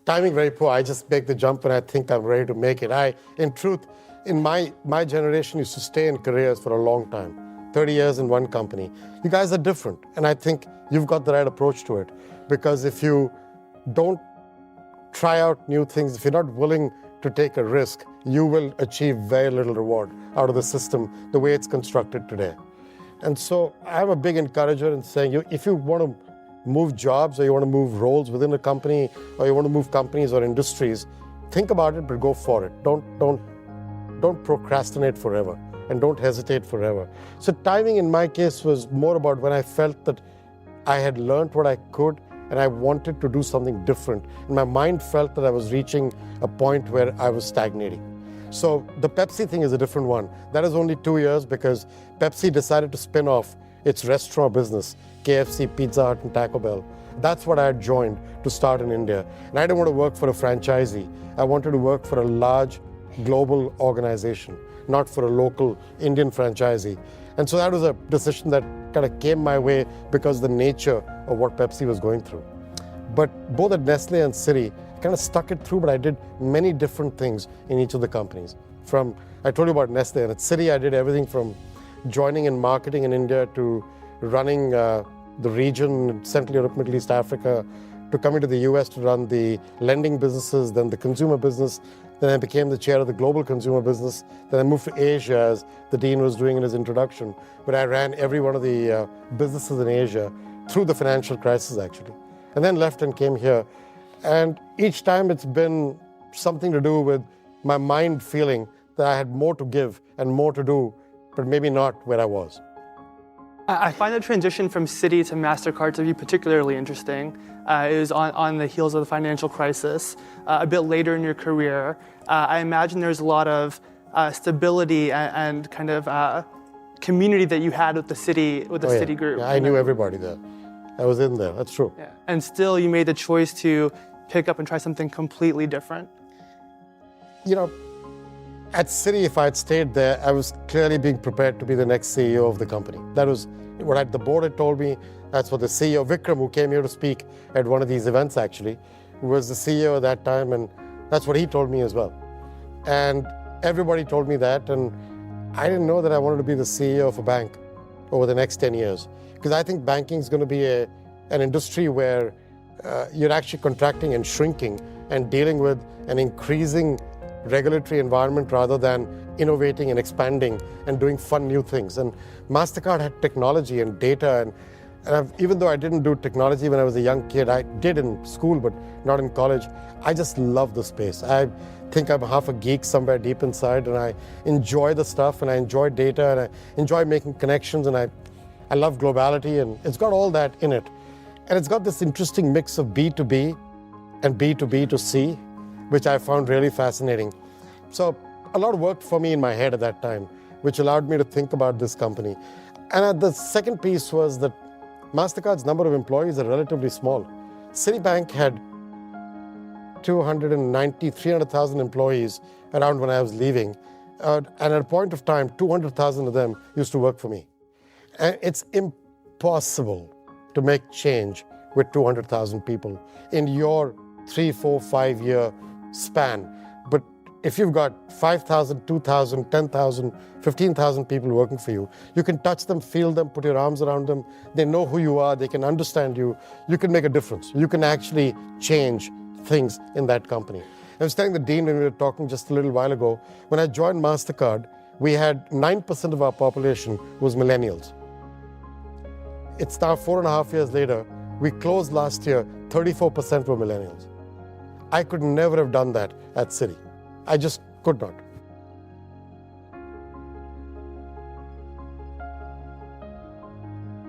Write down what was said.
timing very poor. I just make the jump when I think I'm ready to make it. In truth, in my generation used to stay in careers for a long time, 30 years in one company. You guys are different, and I think you've got the right approach to it. Because if you don't try out new things, if you're not willing to take a risk, you will achieve very little reward out of the system the way it's constructed today. And so I'm a big encourager in saying, if you want to move jobs, or you want to move roles within a company, or you want to move companies or industries, think about it, but go for it. Don't procrastinate forever, and don't hesitate forever. So timing in my case was more about when I felt that I had learned what I could, and I wanted to do something different. And my mind felt that I was reaching a point where I was stagnating. So the Pepsi thing is a different one. That is only 2 years because Pepsi decided to spin off its restaurant business, KFC, Pizza Hut, and Taco Bell. That's what I had joined to start in India. And I didn't want to work for a franchisee. I wanted to work for a large global organization, not for a local Indian franchisee. And so that was a decision that kind of came my way because of the nature of what Pepsi was going through. But both at Nestle and Citi, I kind of stuck it through, but I did many different things in each of the companies. I told you about Nestle, and at Citi I did everything from joining in marketing in India to running the region, Central Europe, Middle East, Africa, to coming to the US to run the lending businesses, then the consumer business. Then I became the chair of the global consumer business. Then I moved to Asia, as the dean was doing in his introduction. But I ran every one of the businesses in Asia through the financial crisis, actually. And then left and came here. And each time it's been something to do with my mind feeling that I had more to give and more to do, but maybe not where I was. I find the transition from Citi to Mastercard to be particularly interesting. It was on the heels of the financial crisis, a bit later in your career. I imagine there's a lot of stability and kind of community that you had with the Citi group. Yeah, I knew everybody there. I was in there, that's true. Yeah. And still you made the choice to pick up and try something completely different. You know, at Citi, if I had stayed there, I was clearly being prepared to be the next CEO of the company. That was what the board had told me. That's what the CEO, Vikram, who came here to speak at one of these events actually, was the CEO at that time, and that's what he told me as well. And everybody told me that, and I didn't know that I wanted to be the CEO of a bank over the next 10 years. Because I think banking is going to be an industry where you're actually contracting and shrinking and dealing with an increasing regulatory environment rather than innovating and expanding and doing fun new things. And Mastercard had technology and data, and even though I didn't do technology when I was a young kid, I did in school, but not in college, I just love the space. I think I'm half a geek somewhere deep inside, and I enjoy the stuff, and I enjoy data, and I enjoy making connections, and I love globality, and it's got all that in it. And it's got this interesting mix of B2B and B2B2C, which I found really fascinating. So a lot worked for me in my head at that time, which allowed me to think about this company. And the second piece was that Mastercard's number of employees are relatively small. Citibank had 300,000 employees around when I was leaving. And at a point of time, 200,000 of them used to work for me. And it's impossible to make change with 200,000 people in your 3, 4, 5 year span. But if you've got 5,000, 2,000, 10,000, 15,000 people working for you, you can touch them, feel them, put your arms around them. They know who you are. They can understand you. You can make a difference. You can actually change things in that company. I was telling the dean when we were talking just a little while ago, when I joined Mastercard, we had 9% of our population was millennials. It's now 4.5 years later. We closed last year, 34% were millennials. I could never have done that at Citi. I just could not.